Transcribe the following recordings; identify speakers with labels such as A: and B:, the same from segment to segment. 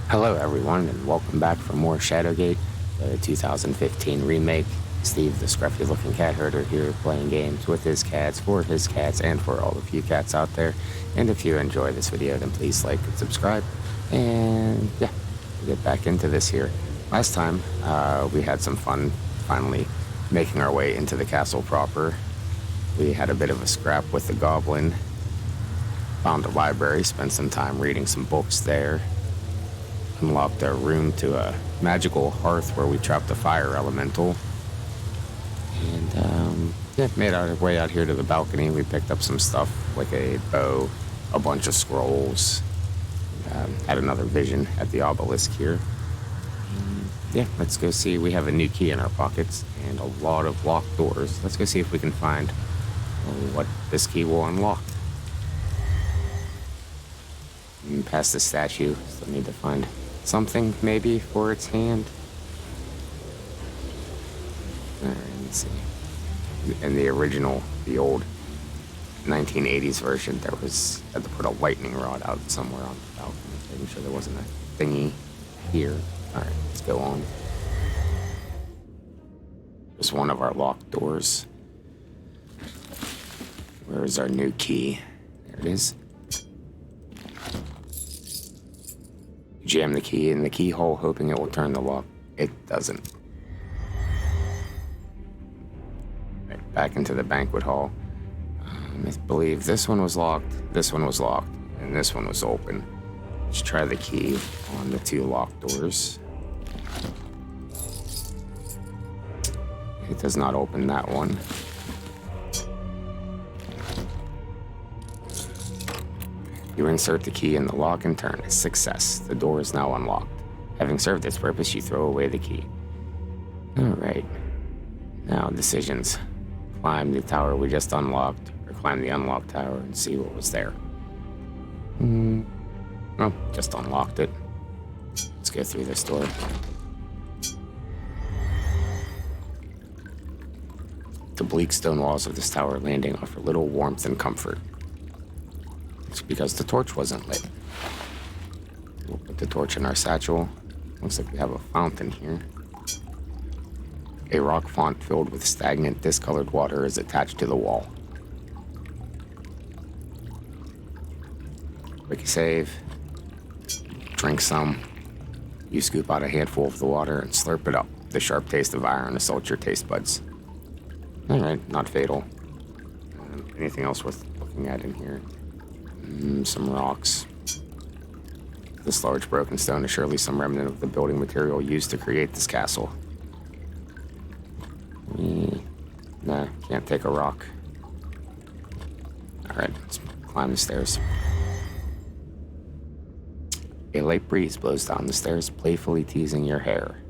A: Hello everyone, and welcome back for more Shadowgate, the 2015 remake. Steve, the scruffy looking cat herder here, playing games with his cats, for his cats, and for all of you cats out there. And if you enjoy this video, then please like and subscribe. And yeah, we'll get back into this here. Last time, we had some fun finally making our way into the castle proper. We had a bit of a scrap with the goblin, found a library, spent some time reading some books there. Unlocked a room to a magical hearth where we trapped a fire elemental. And, made our way out here to the balcony. We picked up some stuff like a bow, a bunch of scrolls. Had another vision at the obelisk here. Let's go see. We have a new key in our pockets and a lot of locked doors. Let's go see if we can find what this key will unlock. And past the statue, still need to find something maybe for its hand. Alright, let's see. In the original, the old 1980s version, there was, had to put a lightning rod out somewhere on the balcony, making sure there wasn't a thingy here. Alright, let's go on. There's one of our locked doors. Where is our new key? There it is. Jam the key in the keyhole, hoping it will turn the lock. It doesn't. Right, back into the banquet hall. I believe this one was locked, this one was locked, and this one was open. Let's try the key on the two locked doors. It does not open that one. You insert the key in the lock and turn. Success. The door is now unlocked. Having served its purpose, you throw away the key. Alright. Now, decisions. Climb the tower we just unlocked, or climb the unlocked tower and see what was there. Oh, just unlocked it. Let's go through this door. The bleak stone walls of this tower landing offer little warmth and comfort. It's because the torch wasn't lit. We'll put the torch in our satchel. Looks like we have a fountain here. A rock font filled with stagnant, discolored water is attached to the wall. Quick save. Drink some. You scoop out a handful of the water and slurp it up. The sharp taste of iron assaults your taste buds. Alright, not fatal. Anything else worth looking at in here? Some rocks. This large broken stone is surely some remnant of the building material used to create this castle. Nah, can't take a rock. Alright, let's climb the stairs. A light breeze blows down the stairs, playfully teasing your hair.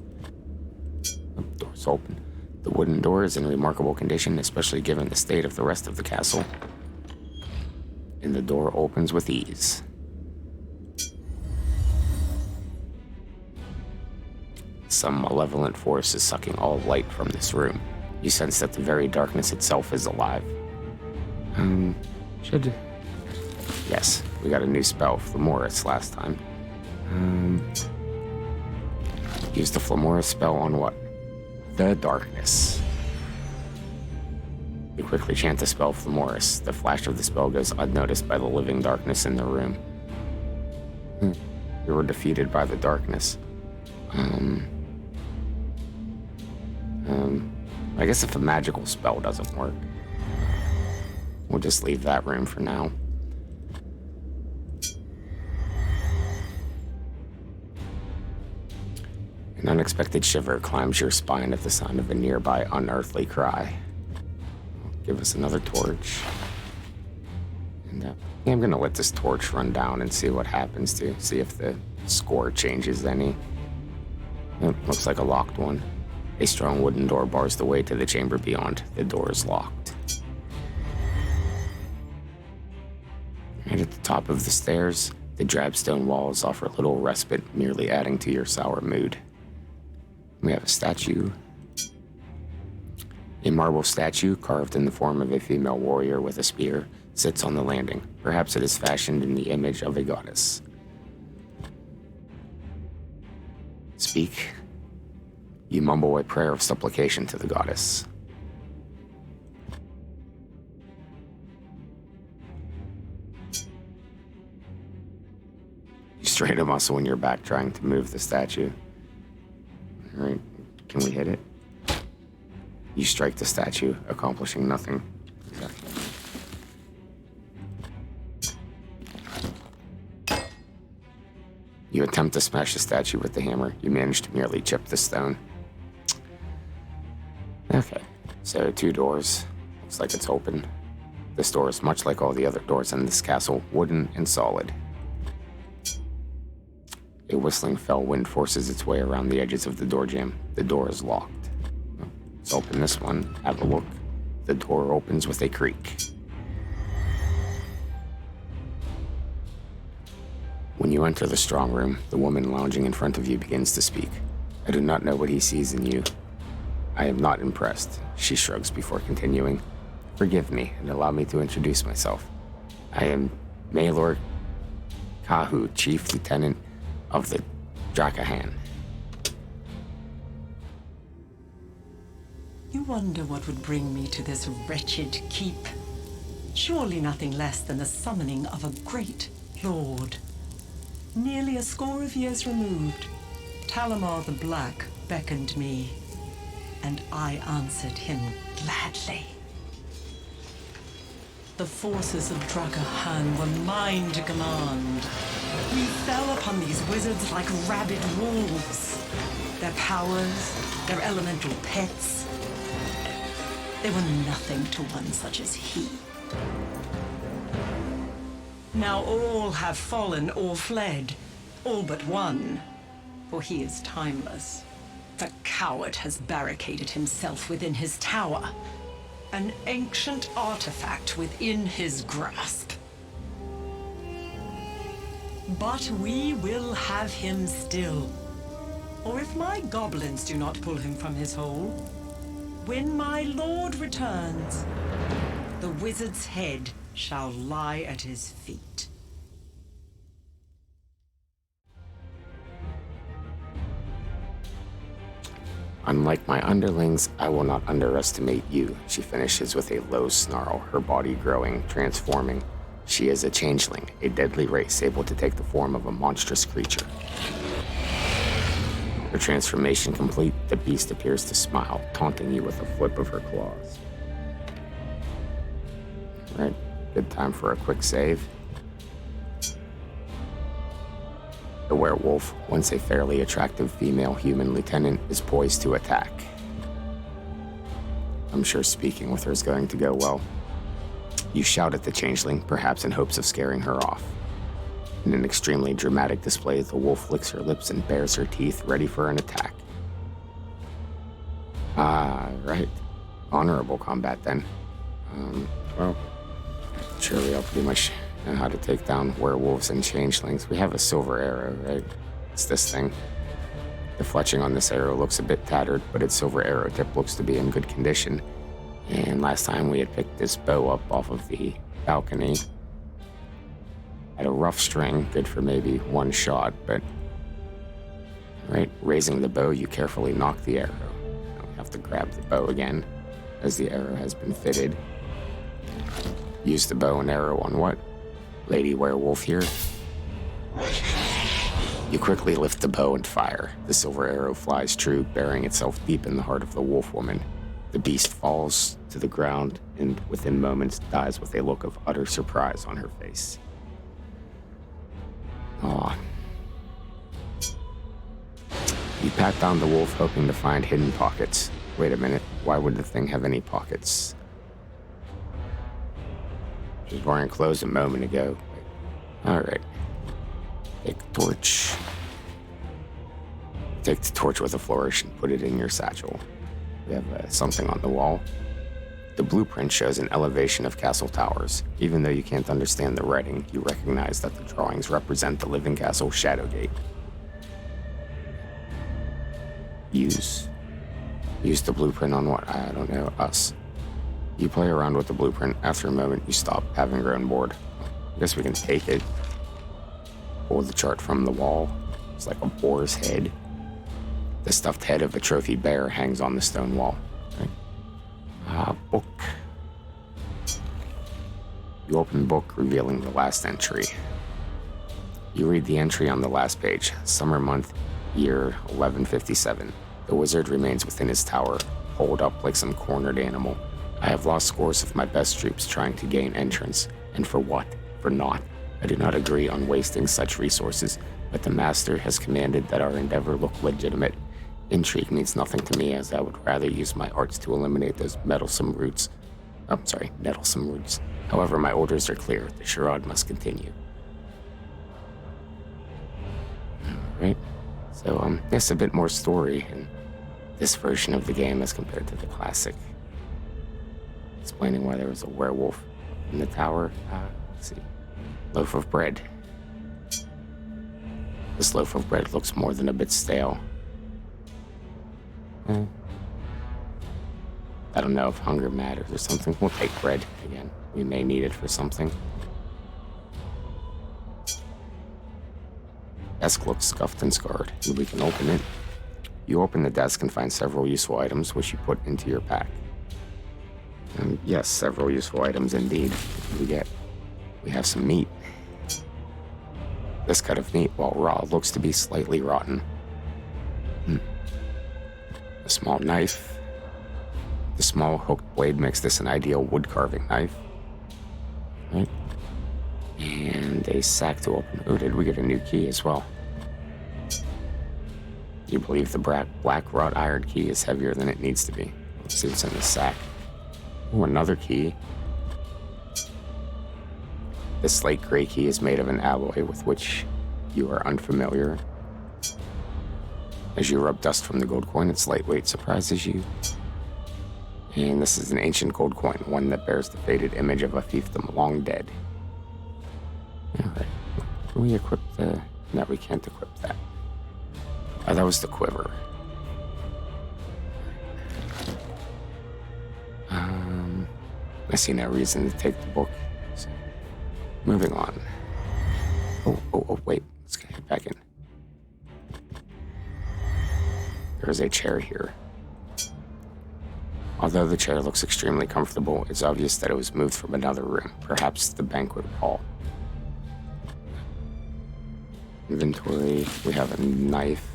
A: Oh, door's open. The wooden door is in remarkable condition, especially given the state of the rest of the castle. And the door opens with ease. Some malevolent force is sucking all light from this room. You sense that the very darkness itself is alive. Yes, we got a new spell, Flamoris, last time. Use the Flamoris spell on what? The darkness. You quickly chant the spell Flamoris. The flash of the spell goes unnoticed by the living darkness in the room. You were defeated by the darkness. I guess if a magical spell doesn't work, we'll just leave that room for now. An unexpected shiver climbs your spine at the sound of a nearby unearthly cry. Give us another torch. And I'm gonna let this torch run down and see what happens to see if the score changes any. It looks like a locked one. A strong wooden door bars the way to the chamber beyond. The door is locked. And at the top of the stairs, the drab stone walls offer little respite, merely adding to your sour mood. We have a statue. A marble statue, carved in the form of a female warrior with a spear, sits on the landing. Perhaps it is fashioned in the image of a goddess. Speak. You mumble a prayer of supplication to the goddess. You strain a muscle in your back trying to move the statue. All right, can we hit it? You strike the statue, accomplishing nothing. You attempt to smash the statue with the hammer. You manage to merely chip the stone. Okay, so 2 doors. Looks like it's open. This door is much like all the other doors in this castle, wooden and solid. A whistling fell wind forces its way around the edges of the door jamb. The door is locked. Let's open this one, have a look. The door opens with a creak. When you enter the strong room, the woman lounging in front of you begins to speak. I do not know what he sees in you. I am not impressed, she shrugs before continuing. Forgive me and allow me to introduce myself. I am Maylor Kahu, Chief Lieutenant of the Drakahan.
B: You wonder what would bring me to this wretched keep. Surely nothing less than the summoning of a great lord. Nearly a score of years removed, Talamar the Black beckoned me, and I answered him gladly. The forces of Drakahan were mine to command. We fell upon these wizards like rabid wolves. Their powers, their elemental pets, they were nothing to one such as he. Now all have fallen or fled, all but one, for he is timeless. The coward has barricaded himself within his tower, an ancient artifact within his grasp. But we will have him still, or if my goblins do not pull him from his hole, when my lord returns, the wizard's head shall lie at his feet.
A: Unlike my underlings, I will not underestimate you, she finishes with a low snarl, her body growing, transforming. She is a changeling, a deadly race able to take the form of a monstrous creature. Her transformation complete, the beast appears to smile, taunting you with a flip of her claws. Right, good time for a quick save. The werewolf, once a fairly attractive female human lieutenant, is poised to attack. I'm sure speaking with her is going to go well. You shout at the changeling, perhaps in hopes of scaring her off. In an extremely dramatic display, the wolf licks her lips and bares her teeth, ready for an attack. Right. Honorable combat, then. Well, surely I'll pretty much know how to take down werewolves and changelings. We have a silver arrow, right? It's this thing. The fletching on this arrow looks a bit tattered, but its silver arrow tip looks to be in good condition. And last time we had picked this bow up off of the balcony. Had a rough string, good for maybe one shot, but... Right, raising the bow, you carefully knock the arrow. Now we have to grab the bow again, as the arrow has been fitted. Use the bow and arrow on what? Lady Werewolf here. You quickly lift the bow and fire. The silver arrow flies true, burying itself deep in the heart of the wolf woman. The beast falls to the ground and within moments dies with a look of utter surprise on her face. Aw. You pat down the wolf, hoping to find hidden pockets. Wait a minute, why would the thing have any pockets? She was wearing clothes a moment ago. Alright. Take the torch. Take the torch with a flourish and put it in your satchel. We have something on the wall. The blueprint shows an elevation of castle towers. Even though you can't understand the writing, you recognize that the drawings represent the living Castle Shadowgate. Use the blueprint on what? I don't know. Us. You play around with the blueprint. After a moment, you stop, having grown bored. I guess we can take it. Pull the chart from the wall. It's like a boar's head. The stuffed head of a trophy bear hangs on the stone wall. Book. You open book, revealing the last entry. You read the entry on the last page. Summer month, year 1157. The wizard remains within his tower, holed up like some cornered animal. I have lost scores of my best troops trying to gain entrance. And for what? For naught. I do not agree on wasting such resources, but the master has commanded that our endeavor look legitimate. Intrigue means nothing to me, as I would rather use my arts to eliminate those nettlesome roots. However, my orders are clear. The charade must continue. Alright. So, there's a bit more story in this version of the game as compared to the classic. Explaining why there was a werewolf in the tower. Let's see. Loaf of bread. This loaf of bread looks more than a bit stale. I don't know if hunger matters or something. We'll take bread again. We may need it for something. Desk looks scuffed and scarred. We can open it. You open the desk and find several useful items which you put into your pack. And yes, several useful items indeed. We have some meat. This cut of meat, while raw, looks to be slightly rotten. A small knife. The small hooked blade makes this an ideal wood carving knife. Right. And a sack to open. Oh, did we get a new key as well? You believe the black wrought iron key is heavier than it needs to be. Let's see what's in the sack. Oh, another key. The slate gray key is made of an alloy with which you are unfamiliar. As you rub dust from the gold coin, its lightweight surprises you. And this is an ancient gold coin, one that bears the faded image of a fiefdom long dead. Alright. Can we equip the... No, we can't equip that. Oh, that was the quiver. I see no reason to take the book. So, moving on. Oh, wait. Let's get back in. There's a chair here. Although the chair looks extremely comfortable, it's obvious that it was moved from another room, perhaps the banquet hall. Inventory, we have a knife.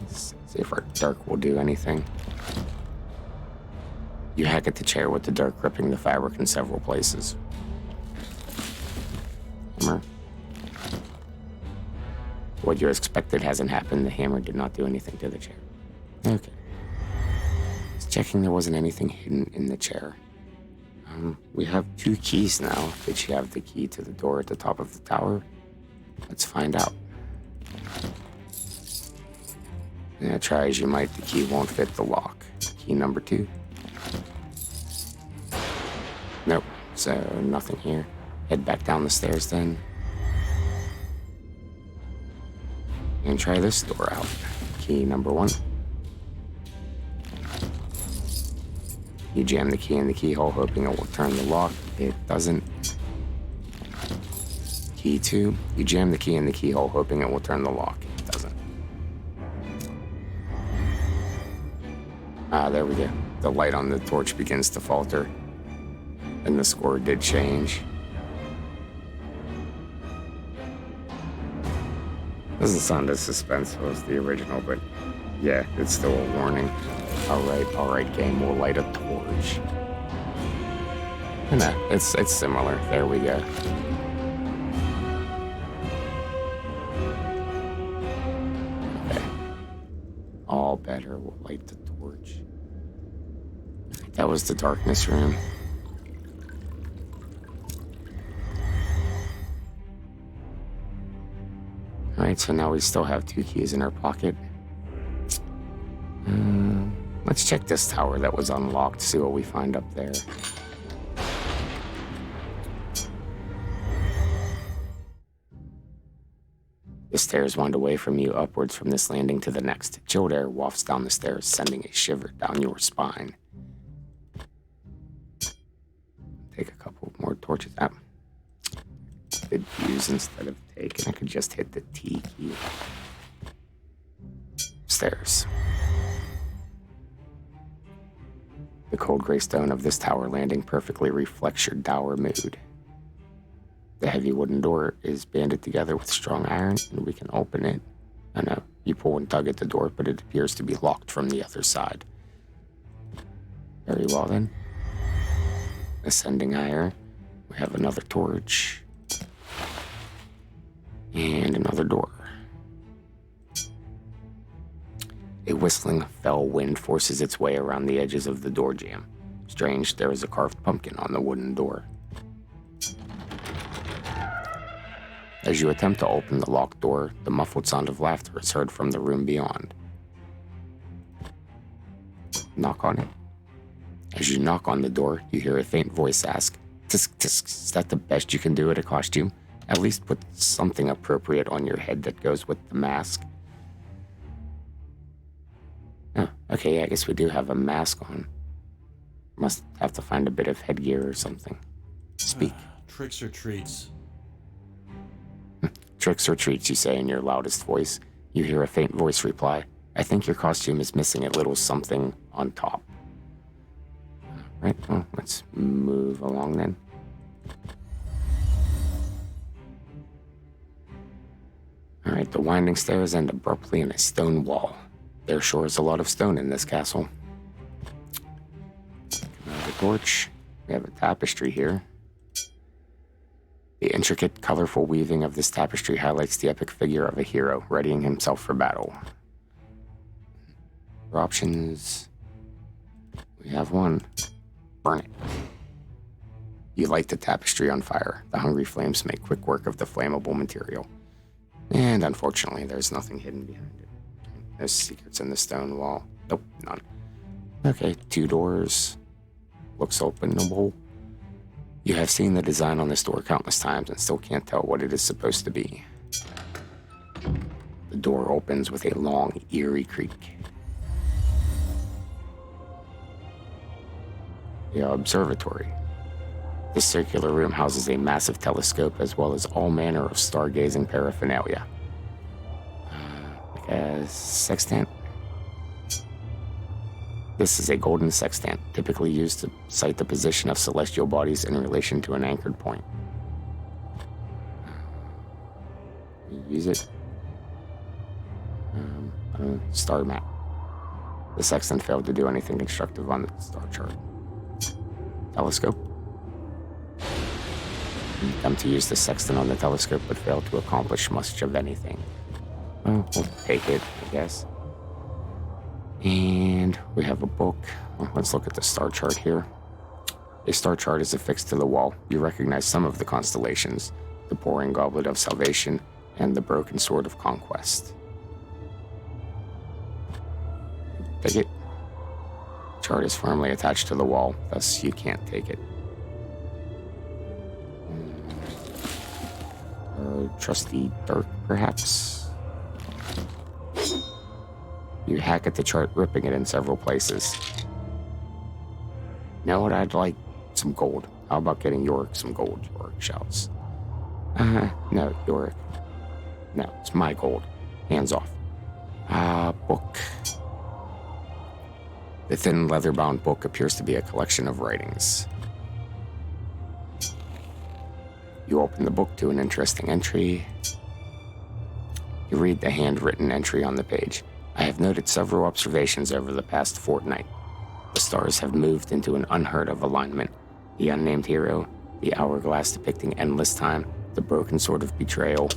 A: Let's see if our dark will do anything. You hack at the chair with the dark ripping the fabric in several places. Hammer. What you expected hasn't happened. The hammer did not do anything to the chair. Okay. Just checking there wasn't anything hidden in the chair. We have 2 keys now. Did she have the key to the door at the top of the tower? Let's find out. Yeah, try as you might, the key won't fit the lock. Key number 2. Nope, so nothing here. Head back down the stairs then. And try this door out. Key number 1. You jam the key in the keyhole, hoping it will turn the lock. It doesn't. Key 2. You jam the key in the keyhole, hoping it will turn the lock. It doesn't. There we go. The light on the torch begins to falter. And the score did change. Doesn't sound as suspenseful as the original, but yeah, it's still a warning. Alright, game, we'll light a torch. No, it's similar. There we go. Okay. All better, we'll light the torch. That was the darkness room. Alright, so now we still have 2 keys in our pocket. Let's check this tower that was unlocked, see what we find up there. The stairs wind away from you, upwards from this landing to the next. Chilled air wafts down the stairs, sending a shiver down your spine. Take a couple more torches out. Did use instead of take, and I could just hit the T key. upstairs. The cold gray stone of this tower landing perfectly reflects your dour mood. The heavy wooden door is banded together with strong iron, and we can open it. I know, you pull and tug at the door, but it appears to be locked from the other side. Very well then. Ascending higher, we have another torch. And another door. A whistling fell wind forces its way around the edges of the door jamb. Strange, there is a carved pumpkin on the wooden door. As you attempt to open the locked door, the muffled sound of laughter is heard from the room beyond. Knock on it. As you knock on the door, you hear a faint voice ask, "Tisk, tisk, is that the best you can do at a costume? At least put something appropriate on your head that goes with the mask." Oh, okay, I guess we do have a mask on. Must have to find a bit of headgear or something. Speak.
C: Tricks or treats?
A: Tricks or treats, you say in your loudest voice. You hear a faint voice reply, "I think your costume is missing a little something on top." Right, well, let's move along then. Alright, the winding stairs end abruptly in a stone wall. There sure is a lot of stone in this castle. Another torch. We have a tapestry here. The intricate, colorful weaving of this tapestry highlights the epic figure of a hero readying himself for battle. For options, we have one. Burn it. You light the tapestry on fire. The hungry flames make quick work of the flammable material. And unfortunately, there's nothing hidden behind it. There's secrets in the stone wall. Nope, none. Okay, 2 doors. Looks openable. You have seen the design on this door countless times and still can't tell what it is supposed to be. The door opens with a long, eerie creak. The observatory. This circular room houses a massive telescope as well as all manner of stargazing paraphernalia. Like a sextant? This is a golden sextant, typically used to cite the position of celestial bodies in relation to an anchored point. You use it. Star map. The sextant failed to do anything constructive on the star chart. Telescope. You attempt to use the sextant on the telescope, but fail to accomplish much of anything. Well, we'll take it, I guess. And we have a book. Well, let's look at the star chart here. A star chart is affixed to the wall. You recognize some of the constellations, the pouring goblet of salvation and the broken sword of conquest. Take it. The chart is firmly attached to the wall, thus you can't take it. Trusty dirk, perhaps? You hack at the chart, ripping it in several places. You know what I'd like? Some gold. How about getting Yorick some gold? Yorick shouts. No, Yorick. No, it's my gold. Hands off. Book. The thin leather-bound book appears to be a collection of writings. You open the book to an interesting entry. You read the handwritten entry on the page. I have noted several observations over the past fortnight. The stars have moved into an unheard of alignment. The unnamed hero, the hourglass depicting endless time, the broken sword of betrayal,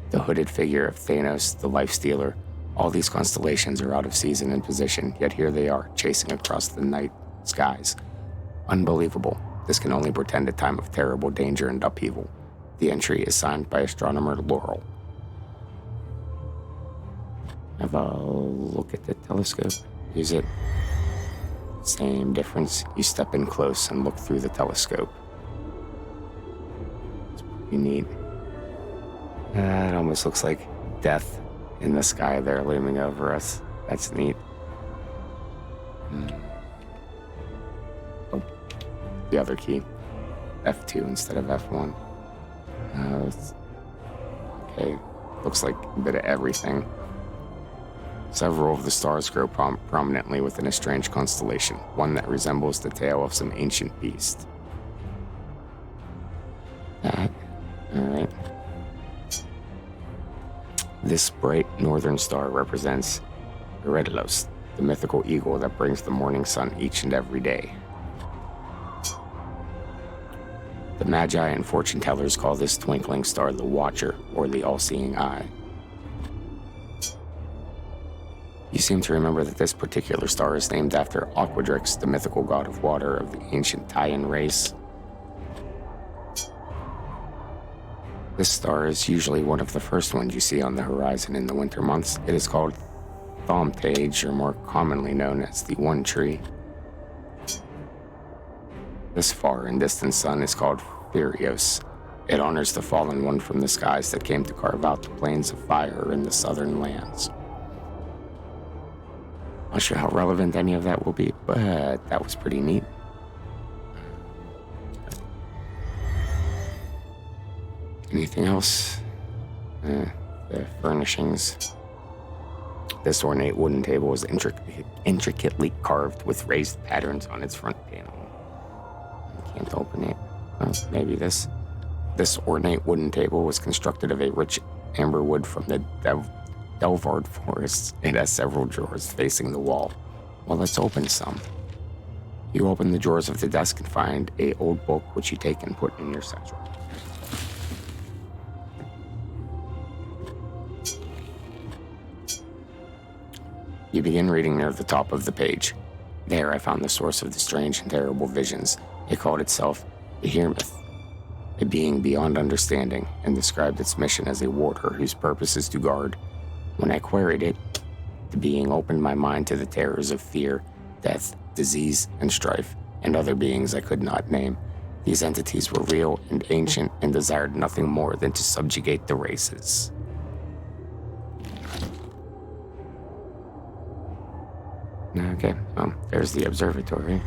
A: the hooded figure of Thanos, the life stealer. All these constellations are out of season and position, yet here they are, chasing across the night skies. Unbelievable. This can only portend a time of terrible danger and upheaval. The entry is signed by astronomer Laurel. Have a look at the telescope. Use it. Same difference. You step in close and look through the telescope. It's pretty neat. It almost looks like death in the sky there looming over us. That's neat. Oh, the other key. F2 instead of F1. Okay, looks like a bit of everything. Several of the stars grow prominently within a strange constellation, one that resembles the tail of some ancient beast. Alright. This bright northern star represents Eurydilos, the mythical eagle that brings the morning sun each and every day. The Magi and fortune tellers call this twinkling star the Watcher, or the all-seeing eye. You seem to remember that this particular star is named after Aquadrix, the mythical god of water of the ancient Taian race. This star is usually one of the first ones you see on the horizon in the winter months. It is called Thaumatage, or more commonly known as the One Tree. This far and distant sun is called Furios. It honors the fallen one from the skies that came to carve out the plains of fire in the southern lands. Not sure how relevant any of that will be, but that was pretty neat. Anything else? The furnishings. This ornate wooden table is intricately carved with raised patterns on its front panel. I can't open it. Oh, maybe this. This ornate wooden table was constructed of a rich amber wood from the Delvard forests. It has several drawers facing the wall. Well, let's open some. You open the drawers of the desk and find an old book which you take and put in your satchel. You begin reading near the top of the page. There I found the source of the strange and terrible visions. It called itself Behemoth, a being beyond understanding, and described its mission as a warder whose purpose is to guard. When I queried it, the being opened my mind to the terrors of fear, death, disease, and strife, and other beings I could not name. These entities were real and ancient and desired nothing more than to subjugate the races. Okay, there's the observatory.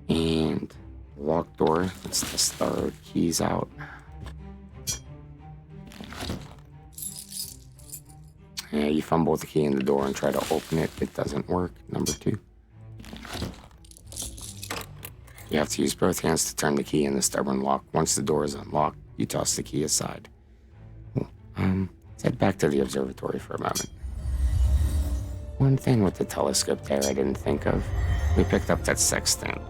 A: And the locked door. Let's test our keys out. Yeah, you fumble the key in the door and try to open it. It doesn't work. Number 2. You have to use both hands to turn the key in the stubborn lock. Once the door is unlocked, you toss the key aside. Let's head back to the observatory for a moment. One thing with the telescope there I didn't think of. We picked up that sextant.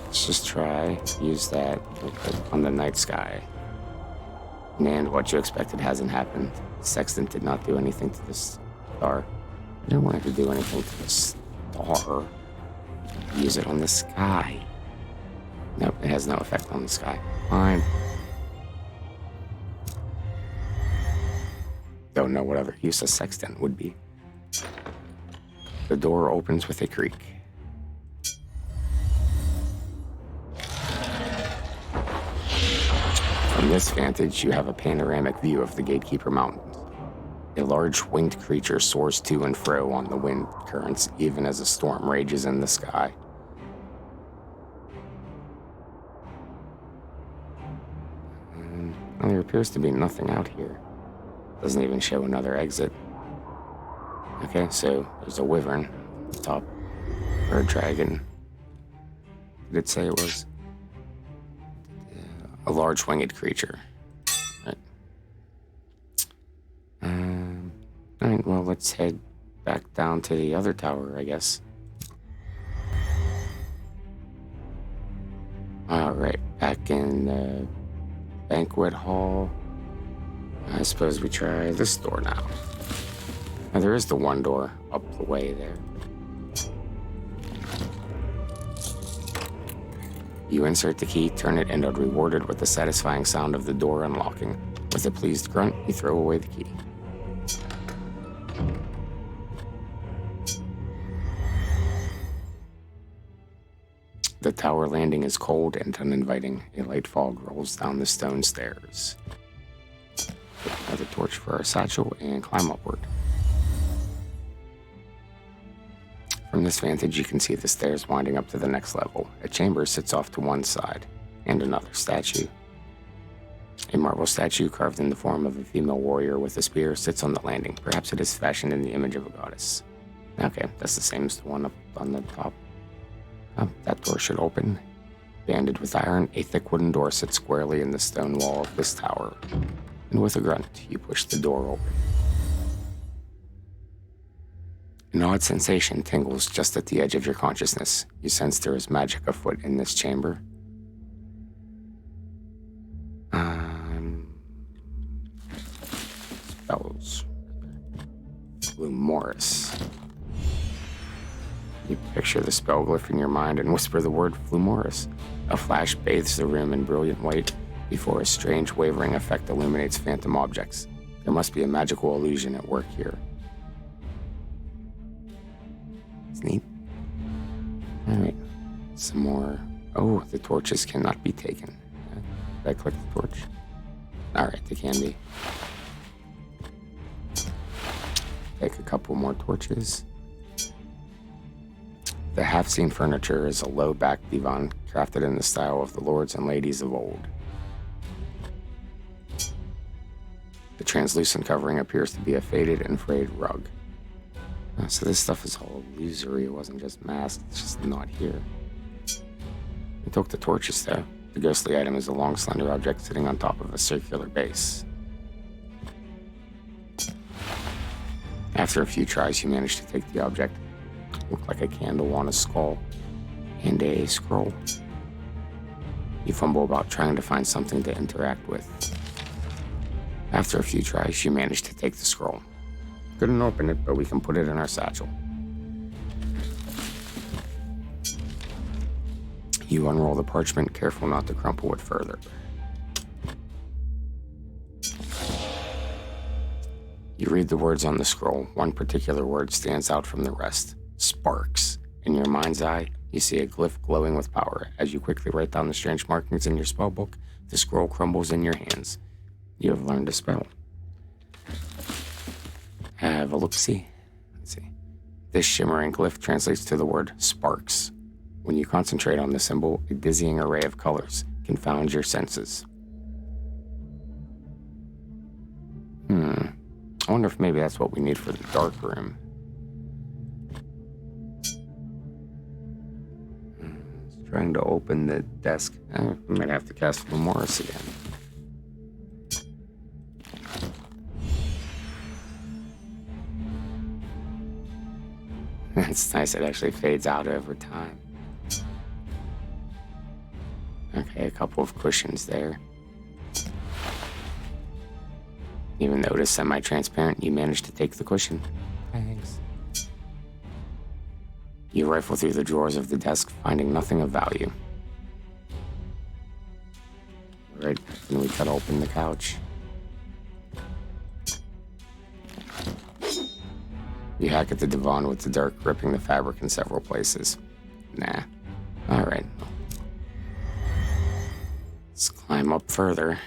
A: Let's just try to use that on the night sky. And what you expected hasn't happened. The sextant did not do anything to this star. I didn't want it to do anything to the star. Use it on the sky. Nope, it has no effect on the sky. Fine. Don't know what other use a sextant would be. The door opens with a creak. From this vantage, you have a panoramic view of the Gatekeeper Mountains. A large winged creature soars to and fro on the wind currents, even as a storm rages in the sky. Well, there appears to be nothing out here. Doesn't even show another exit. Okay, so there's a wyvern at the top, or a dragon. Did it say it was? A large winged creature. Right. Alright, well, let's head back down to the other tower, I guess. Alright, back in the banquet hall. I suppose we try this door now. Now there is the one door up the way there. You insert the key, turn it, and are rewarded with the satisfying sound of the door unlocking. With a pleased grunt, you throw away the key. The tower landing is cold and uninviting. A light fog rolls down the stone stairs. Another torch for our satchel and climb upward. From this vantage, you can see the stairs winding up to the next level. A chamber sits off to one side, and another statue. A marble statue carved in the form of a female warrior with a spear sits on the landing. Perhaps it is fashioned in the image of a goddess. Okay, that's the same as the one up on the top. Oh, that door should open. Banded with iron, a thick wooden door sits squarely in the stone wall of this tower. And with a grunt, you push the door open. An odd sensation tingles just at the edge of your consciousness. You sense there is magic afoot in this chamber. Spells. Flumoris. You picture the spell glyph in your mind and whisper the word Flumoris. A flash bathes the room in brilliant white before a strange wavering effect illuminates phantom objects. There must be a magical illusion at work here. It's neat. Alright, some more. Oh, the torches cannot be taken. Did I click the torch? Alright, they can be. Take a couple more torches. The half-seen furniture is a low-backed divan crafted in the style of the lords and ladies of old. The translucent covering appears to be a faded and frayed rug. So this stuff is all illusory. It wasn't just masked. It's just not here. I took the torches, though. The ghostly item is a long, slender object sitting on top of a circular base. After a few tries, you manage to take the object. It looked like a candle on a skull. And a scroll. You fumble about trying to find something to interact with. After a few tries, you manage to take the scroll. Couldn't open it, but we can put it in our satchel. You unroll the parchment, careful not to crumple it further. You read the words on the scroll. One particular word stands out from the rest. Sparks. In your mind's eye, you see a glyph glowing with power. As you quickly write down the strange markings in your spellbook, the scroll crumbles in your hands. You have learned a spell. Have a look-see. Let's see. This shimmering glyph translates to the word sparks. When you concentrate on the symbol, a dizzying array of colors confounds your senses. I wonder if maybe that's what we need for the dark room. Trying to open the desk. We might have to cast Flumoris again. It's nice, it actually fades out over time. Okay, a couple of cushions there. Even though it is semi-transparent, you managed to take the cushion. Thanks. You rifle through the drawers of the desk, finding nothing of value. Right, then we cut open the couch. You hack at the divan with the dart, ripping the fabric in several places. Nah. Alright. Let's climb up further.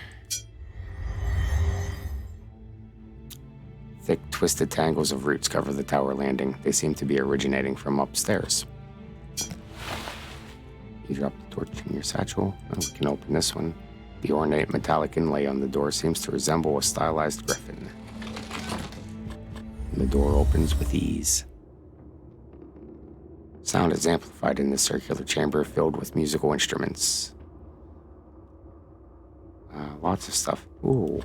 A: Thick, twisted tangles of roots cover the tower landing. They seem to be originating from upstairs. You drop the torch in your satchel. Oh, we can open this one. The ornate metallic inlay on the door seems to resemble a stylized griffin. And the door opens with ease. Sound is amplified in this circular chamber filled with musical instruments. Lots of stuff. Ooh.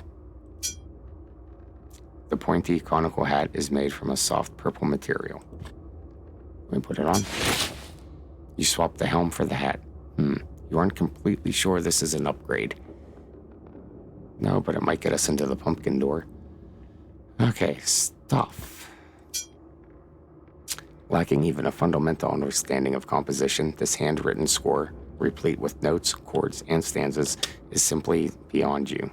A: The pointy, conical hat is made from a soft purple material. Let me put it on. You swap the helm for the hat. You aren't completely sure this is an upgrade. No, but it might get us into the pumpkin door. Okay, stuff. Lacking even a fundamental understanding of composition, this handwritten score, replete with notes, chords, and stanzas, is simply beyond you.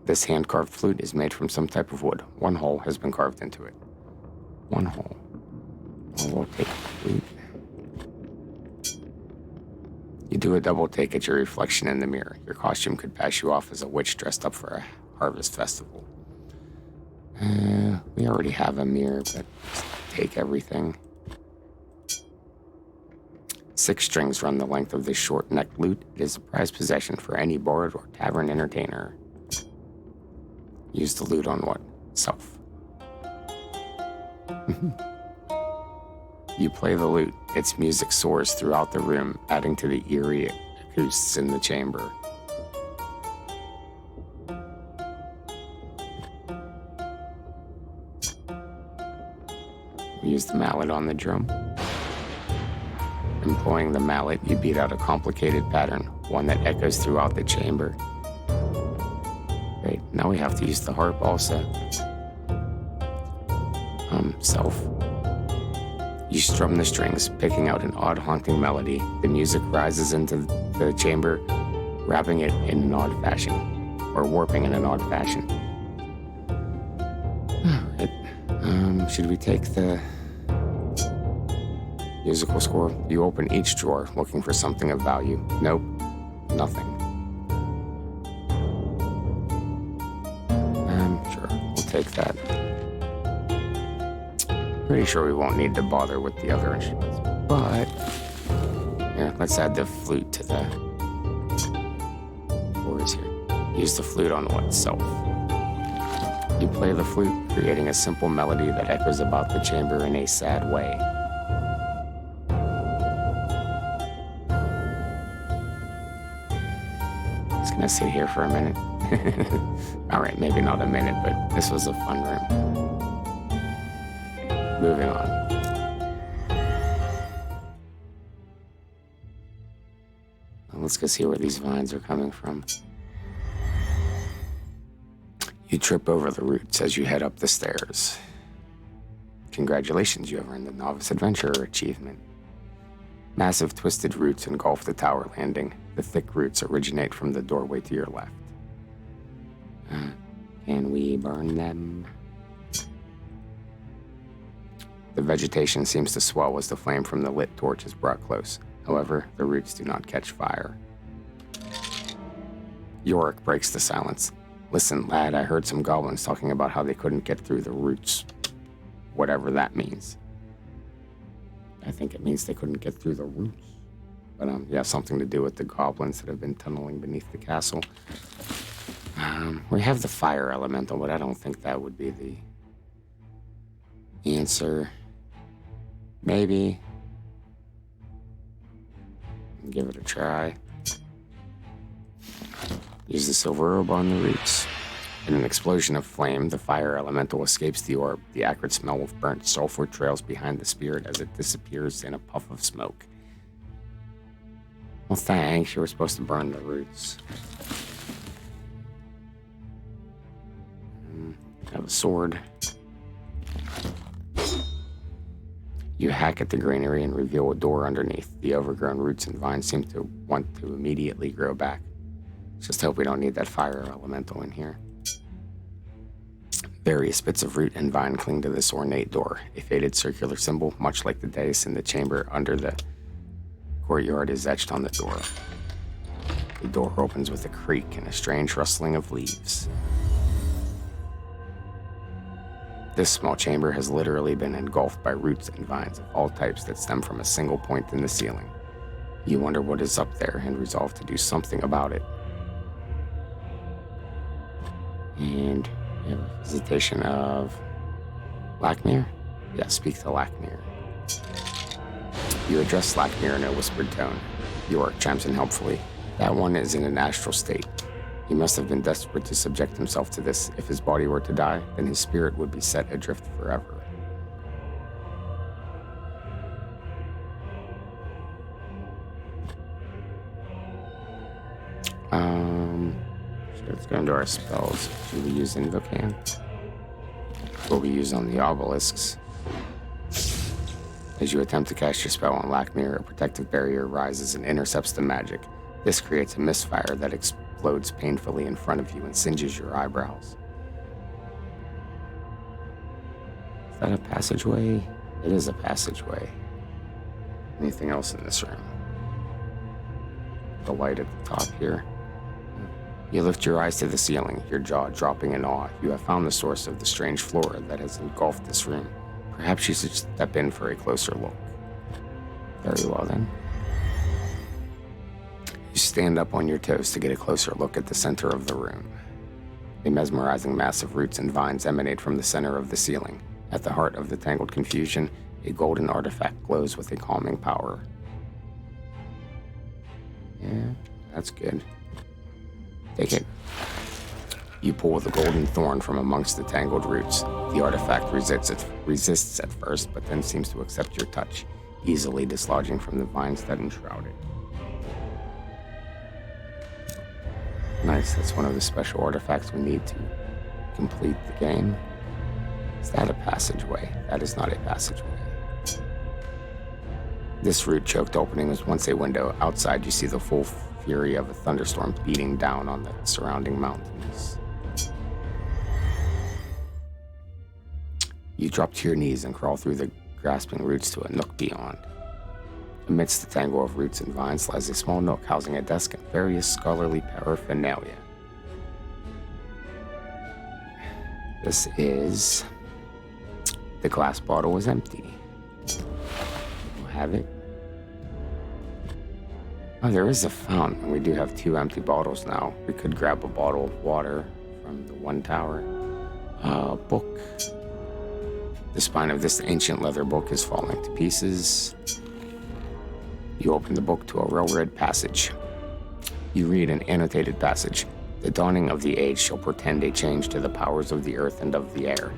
A: This hand-carved flute is made from some type of wood. One hole has been carved into it. One hole. We'll take the flute. You do a double take at your reflection in the mirror. Your costume could pass you off as a witch dressed up for a harvest festival. We already have a mirror, but just take everything. 6 strings run the length of this short-necked lute. It is a prized possession for any bard or tavern entertainer. Use the lute on what? Self. You play the lute. Its music soars throughout the room, adding to the eerie acoustics in the chamber. Use the mallet on the drum. Employing the mallet, you beat out a complicated pattern, one that echoes throughout the chamber. Great, now we have to use the harp also. Self. You strum the strings, picking out an odd haunting melody. The music rises into the chamber, wrapping it in an odd fashion, or warping in an odd fashion. Alright, should we take the musical score? You open each drawer, looking for something of value. Nope, nothing. Sure, we'll take that. Pretty sure we won't need to bother with the other instruments, but here, let's add the flute to the chorus here. Use the flute on oneself. You play the flute, creating a simple melody that echoes about the chamber in a sad way. Just gonna sit here for a minute. Alright, maybe not a minute, but this was a fun room. Moving on. Let's go see where these vines are coming from. You trip over the roots as you head up the stairs. Congratulations, you have earned the Novice Adventurer achievement. Massive twisted roots engulf the tower landing. The thick roots originate from the doorway to your left. Can we burn them? The vegetation seems to swell as the flame from the lit torch is brought close. However, the roots do not catch fire. Yorick breaks the silence. Listen, lad, I heard some goblins talking about how they couldn't get through the roots. Whatever that means. I think it means they couldn't get through the roots. But, yeah, something to do with the goblins that have been tunneling beneath the castle. We have the fire elemental, but I don't think that would be the answer. Maybe. Give it a try. Use the silver orb on the roots. In an explosion of flame, the fire elemental escapes the orb. The acrid smell of burnt sulfur trails behind the spirit as it disappears in a puff of smoke. Well, thanks. You were supposed to burn the roots. Have a sword. You hack at the granary and reveal a door underneath. The overgrown roots and vines seem to want to immediately grow back. Just hope we don't need that fire elemental in here. Various bits of root and vine cling to this ornate door. A faded circular symbol, much like the dais in the chamber under the courtyard, is etched on the door. The door opens with a creak and a strange rustling of leaves. This small chamber has literally been engulfed by roots and vines of all types that stem from a single point in the ceiling. You wonder what is up there and resolve to do something about it. And we have a visitation of Lackmere? Yeah, speak to Lackmere. You address Lackmere in a whispered tone. Yorick chimes in helpfully. That one is in an astral state. He must have been desperate to subject himself to this. If his body were to die, then his spirit would be set adrift forever. So let's go into our spells. Should we use Invocam? What we use on the obelisks. As you attempt to cast your spell on Lackmere, a protective barrier rises and intercepts the magic. This creates a misfire that explodes painfully in front of you and singes your eyebrows. Is that a passageway? It is a passageway. Anything else in this room? The light at the top here. You lift your eyes to the ceiling, your jaw dropping in awe. You have found the source of the strange flora that has engulfed this room. Perhaps you should step in for a closer look. Very well then. You stand up on your toes to get a closer look at the center of the room. A mesmerizing mass of roots and vines emanate from the center of the ceiling. At the heart of the tangled confusion, a golden artifact glows with a calming power. Yeah, that's good. Take it. You pull the golden thorn from amongst the tangled roots. The artifact resists at first, but then seems to accept your touch, easily dislodging from the vines that enshroud it. Nice, that's one of the special artifacts we need to complete the game. Is that a passageway? That is not a passageway. This root-choked opening was once a window. Outside, you see the full fury of a thunderstorm beating down on the surrounding mountains. You drop to your knees and crawl through the grasping roots to a nook beyond. Amidst the tangle of roots and vines lies a small nook housing a desk and various scholarly paraphernalia. This is... The glass bottle is empty. We'll have it. Oh, there is a fountain. We do have 2 empty bottles now. We could grab a bottle of water from the one tower. Book. The spine of this ancient leather book is falling to pieces. You open the book to a well-read passage. You read an annotated passage. The dawning of the age shall portend a change to the powers of the earth and of the air.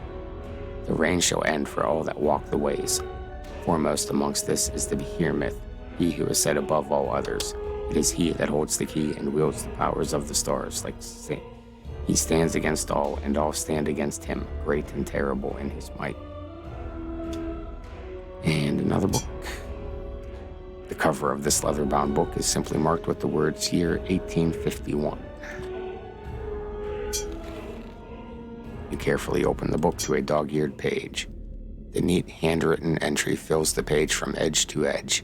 A: The rain shall end for all that walk the ways. Foremost amongst this is the Behemoth, he who is set above all others. It is he that holds the key and wields the powers of the stars like sin. He stands against all, and all stand against him, great and terrible in his might. And another book. The cover of this leather-bound book is simply marked with the words year 1851. You carefully open the book to a dog-eared page. The neat handwritten entry fills the page from edge to edge.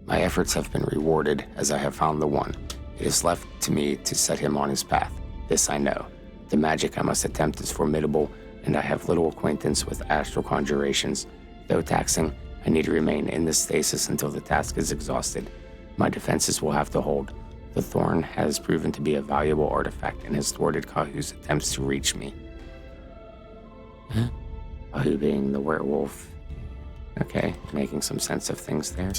A: My efforts have been rewarded as I have found the one. It is left to me to set him on his path. This I know. The magic I must attempt is formidable, and I have little acquaintance with astral conjurations. Though taxing, I need to remain in this stasis until the task is exhausted. My defenses will have to hold. The thorn has proven to be a valuable artifact and has thwarted Kahu's attempts to reach me. Huh? Kahu being the werewolf. Okay, making some sense of things there.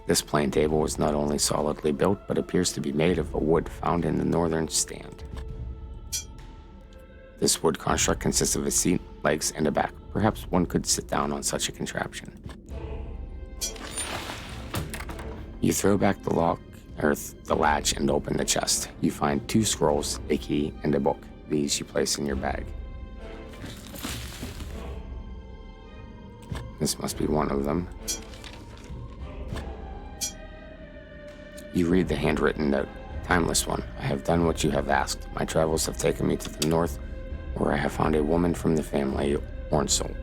A: This plain table is not only solidly built, but appears to be made of a wood found in the northern stand. This wood construct consists of a seat, legs, and a back. Perhaps one could sit down on such a contraption. You throw back the lock, or the latch, and open the chest. You find 2 scrolls, a key, and a book. These you place in your bag. This must be one of them. You read the handwritten note. Timeless one. I have done what you have asked. My travels have taken me to the north, where I have found a woman from the family Ornsoul.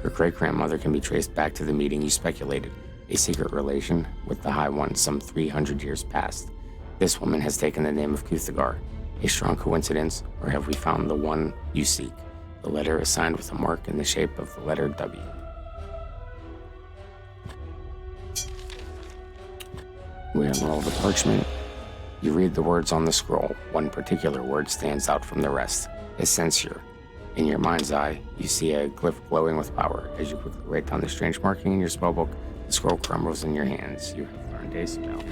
A: Her great-grandmother can be traced back to the meeting you speculated, a secret relation with the High One some 300 years past. This woman has taken the name of Kuthagar. A strong coincidence, or have we found the one you seek? The letter is signed with a mark in the shape of the letter W. We unroll the parchment. You read the words on the scroll. One particular word stands out from the rest. Censure. In your mind's eye, you see a glyph glowing with power. As you quickly write down the strange marking in your spellbook, the scroll crumbles in your hands. You have learned a spell.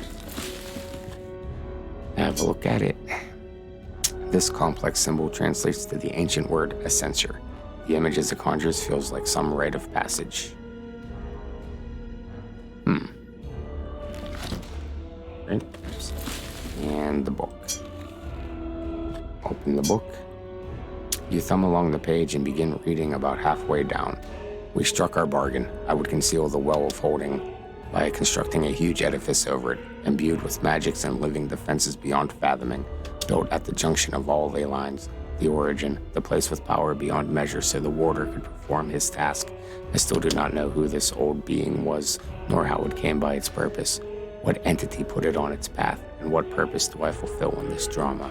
A: Have a look at it. This complex symbol translates to the ancient word Censure. The image as it conjures feels like some rite of passage. Right. And the book. Open the book. You thumb along the page and begin reading about halfway down. We struck our bargain. I would conceal the well of holding by constructing a huge edifice over it, imbued with magics and living defenses beyond fathoming, built at the junction of all ley lines, the origin, the place with power beyond measure so the warder could perform his task. I still do not know who this old being was, nor how it came by its purpose. What entity put it on its path, and what purpose do I fulfill in this drama?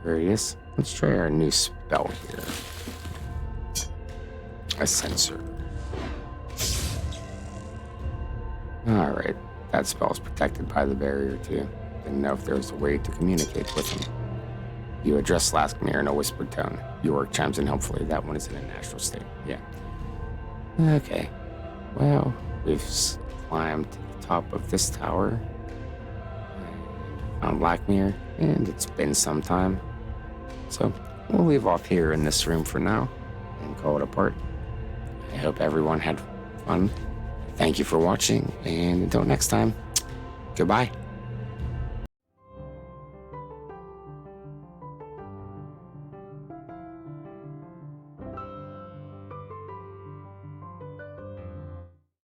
A: Curious. Let's try our new spell here. A censor. Alright, that spell's protected by the barrier too. Didn't know if there was a way to communicate with him. You address Slaskmere in a whispered tone. Your work chimes in helpfully. That one is in a natural state. Yeah. Okay. Well, we've climbed to the top of this tower. Found Blackmere, and it's been some time. So, we'll leave off here in this room for now and call it a part. I hope everyone had fun. Thank you for watching, and until next time, goodbye.